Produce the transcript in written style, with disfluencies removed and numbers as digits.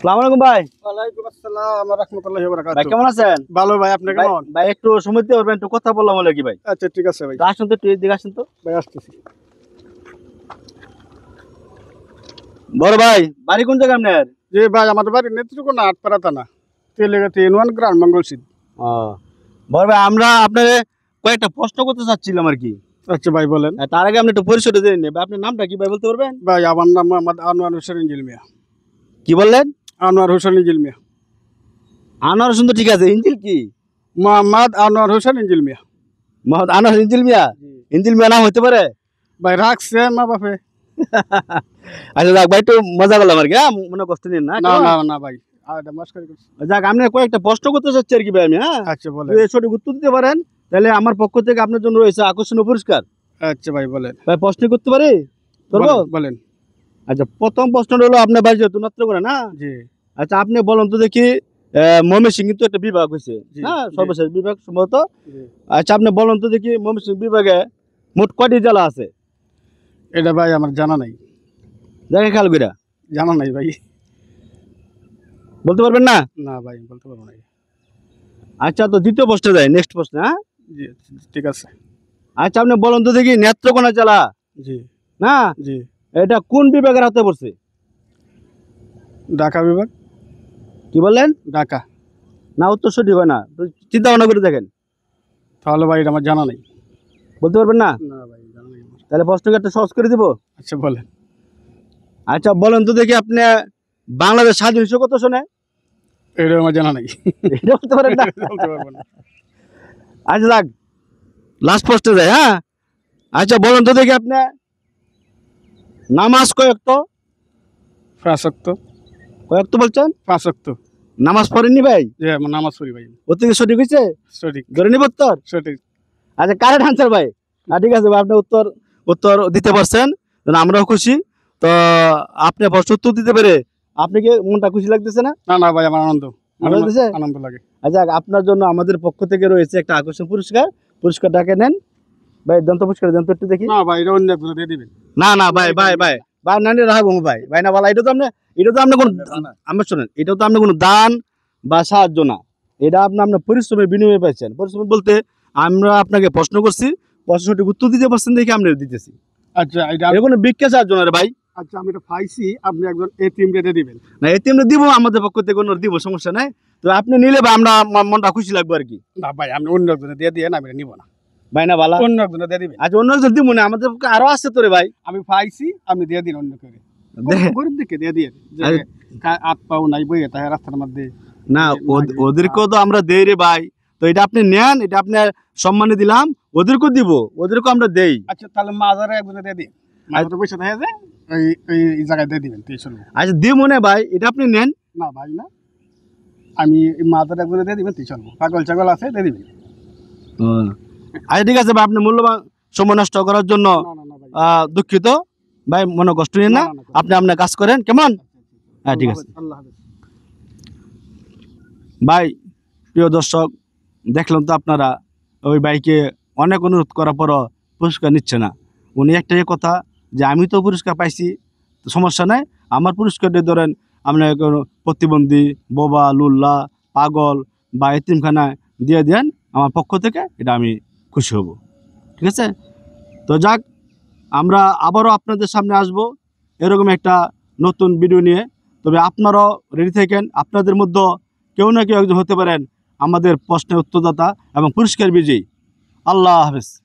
আসসালামু আলাইকুম ভাই। ওয়ালাইকুম আসসালাম ওয়া রাহমাতুল্লাহি ওয়া ভাই বারাকাতুহু। কেমন আছেন? ভালো ভাই, আপনি কেমন? ভাই একটু সময় দিতে পারবেন? একটু কথা বললাম হলো কি ভাই। আচ্ছা ঠিক আছে ভাই। তো আসুন তো একটু এদিকে আসুন তো। ভাই আসতেছি। বড় ভাই বাড়ি কোন জায়গা আপনার? জি ভাই, আমাদের বাড়ি নেত্রকোনা আটপাড়া থানা, তেলেগাতি ইউনিয়ন, গ্রাম মঙ্গলসিদ। ও বড় ভাই, আমরা আপনার কয়েকটা প্রশ্ন করতে চাচ্ছিলাম আর কি। আচ্ছা ভাই বলেন। তার আগে আপনি একটু পরিচয়টা দিয়ে নিন ভাই। আপনার নামটা কি ভাই বলতে পারবেন? ভাই আমার নাম মোহাম্মদ আনোয়ার হোসেন ইঞ্জিল মিয়া। কি বললেন? আনোয়ার হোসেন ইঞ্জিল মিয়া। আনোয়ার হোসেন তো ঠিক আছে, ইঞ্জিল কি? মোহাম্মদ আনোয়ার হোসেন ইঞ্জিল মিয়া। মোহাম্মদ আনোয়ার ইঞ্জিল মিয়া? ইঞ্জিল মিয়া নাম হতে পারে? ভাই রাখছে মা বাপে। আচ্ছা যাক ভাই, একটু মজা করলাম আর কি। হ্যাঁ, মনে কষ্ট নিন না। না না না ভাই, আর মাস্কারি করছি। যাক, আপনি কয়েকটা প্রশ্ন করতে চাচ্ছি আর কি ভাই আমি। হ্যাঁ, আচ্ছা বলেন। যদি সঠিক উত্তর দিতে পারেন তাহলে আমার পক্ষ থেকে আপনার জন্য রয়েছে আকর্ষণীয় পুরস্কার। আচ্ছা ভাই বলেন। ভাই প্রশ্ন করতে পারি? করবো? বলেন। আচ্ছা, প্রথম প্রশ্নটা হলো আপনার বাড়ি যেহেতু নেত্রকোনা না। জি আচ্ছা, আপনি বলুন তো দেখি, ময়মনসিংহ কিন্তু একটা বিভাগ হয়েছে, জি, হ্যাঁ, জি। সর্বশেষ বিভাগ সম্ভবত। জি। আচ্ছা, আপনি বলুন তো দেখি ময়মনসিংহ বিভাগে মোট কয়টি জেলা আছে? এটা ভাই আমার জানা নাই। দেখেন খেয়াল করে। জানা নাই ভাই। বলতে পারবেন না? না ভাই বলতে পারবো না। আচ্ছা, তো দ্বিতীয় প্রশ্নে যাই, নেক্সট প্রশ্ন। হ্যাঁ, জি ঠিক আছে। আচ্ছা, আপনি বলুন তো দেখি নেত্রকোনা জেলা জি না, জি। এটা কোন বিভাগের হাতে পড়ছে? ঢাকা বিভাগ। কি বললেন? ঢাকা। না, উত্তর সঠিক হয় না, তো চিন্তা ভাবনা করে দেখেন। তাহলে ভাই এটা আমার জানা নাই। বলতে পারবেন না? না ভাই জানা নাই আমার। তাহলে প্রশ্নকে একটা সহজ করে দিব। আচ্ছা বলেন। আচ্ছা, বলেন তো দেখি আপনি বাংলাদেশ স্বাধীন হয়েছে কত সনে? এটা আমার জানা নাই। এটা বলতে পারেন না? বলতে পারবো না। আচ্ছা যাক, লাস্ট প্রশ্নে যাই। হ্যাঁ, আচ্ছা বলেন তো দেখি আপনি নামাজ কয়েকত? পাঁচ ওয়াক্ত। কয়েকত বলছেন? পাঁচ ওয়াক্ত। নামাজ পড়েননি ভাই? জি আমার নামাজ পড়ি ভাই। ওর থেকে সঠিক হয়েছে? সঠিক ধরে নিব উত্তর? সঠিক। আচ্ছা, কারেক্ট আনসার ভাই। ঠিক আছে ভাই, আপনি উত্তর উত্তর দিতে পারছেন, তাহলে আমরাও খুশি। তো আপনি প্রশ্ন উত্তর দিতে পেরে আপনি কি মনটা খুশি লাগতেছে না? না না ভাই আমার আনন্দ। ভালো লাগতেছে? আনন্দ লাগে। আচ্ছা, আপনার জন্য আমাদের পক্ষ থেকে রয়েছে একটা আকর্ষণ পুরস্কার। পুরস্কারটাকে নেন ভাই, দন্ত পুরস্কার দেন তো একটু দেখি। না ভাই এটা অন্য একজন দিয়ে দিবেন। না না ভাই, ভাই ভাই ভাই, নানি রাখবো ভাই, ভাই না বলা, এটা তো আপনি কোনো, আমার শোনেন, এটা তো আপনি কোনো দান বা সাহায্য না। এটা আপনার পরিশ্রমের বিনিময়ে পাইছেন। পরিশ্রম বলতে আমরা আপনাকে প্রশ্ন করছি, প্রশ্ন সঠিক উত্তর দিতে পারছেন দেখে আমরা দিতেছি। আচ্ছা এটা এর কোনো ভিক্ষা সাহায্য না রে ভাই। আচ্ছা আমি এটা পাইছি, আপনি একজন এটিএম দিয়ে দিবেন। না, এতে আমরা দিব, আমাদের পক্ষ থেকে কোনো দিব, সমস্যা নাই। তো আপনি নিলে ভাই আমরা মনটা খুশি লাগবে আর কি। না ভাই আপনি অন্য একজনে দিয়ে দিয়ে, আমি এটা নিব না। ভাই না বালা, অন্য একজনে দিয়ে দিবেন। আচ্ছা অন্য একজন দিব না, আমাদের পক্ষে আরো আছে তো রে ভাই। আমি পাইছি, আপনি দিয়ে দিন অন্য করে। দেখে- গরিব দিকে দিয়ে দিয়ে আরে- হাত পাও নাই বইয়ে তাই রাস্তার মধ্যে। না, ওদেরকেও তো আমরা দেই রে ভাই। তো এটা আপনি নেন, এটা আপনার সম্মানে দিলাম, ওদেরকেও দিব, ওদেরকেও আমরা দেই। আচ্ছা তাহলে মাজারে একজনে দিয়ে দিন। মাজারে পয়সা থাকে যে এই জায়গায় দিয়ে দিবেন 300 টাকা। আচ্ছা দিব মনে ভাই, এটা আপনি নেন। না ভাই না, আমি মাজারে একজনে দিয়ে দিবেন 300 টাকা। পাগল ছাগল আছে দিয়ে দিবেন। আচ্ছা ঠিক আছে ভাই, আপনি মূল্যবান সময় নষ্ট করার জন্য না না না ভাই। দুঃখিত ভাই, মনে কষ্ট নিন না। না, না, আপনি আপনার কাজ করেন, কেমন? হ্যাঁ ঠিক আছে আল্লাহ হাফেজ। ভাই। প্রিয় দর্শক, দেখলাম তো আপনারা ওই ভাইকে অনেক অনুরোধ করার পরও পুরস্কার নিচ্ছে না। উনি একটাই কথা যে আমি তো পুরস্কার পাইছি, তো সমস্যা নাই, আমার পুরস্কারটা ধরেন আপনার কোনো প্রতিবন্ধী, বোবা, লুল্লা, পাগল বা এতিমখানায় দিয়ে দেন, আমার পক্ষ থেকে এটা আমি খুশি হব। ঠিক আছে? তো যাক, আমরা আবারও আপনাদের সামনে আসব এরকম একটা নতুন ভিডিও নিয়ে। তবে আপনারাও রেডি থাকেন, আপনাদের মধ্যে কেউ না কেউ একজন হতে পারেন আমাদের প্রশ্নের উত্তরদাতা এবং পুরস্কার বিজয়ী। আল্লাহ হাফেজ।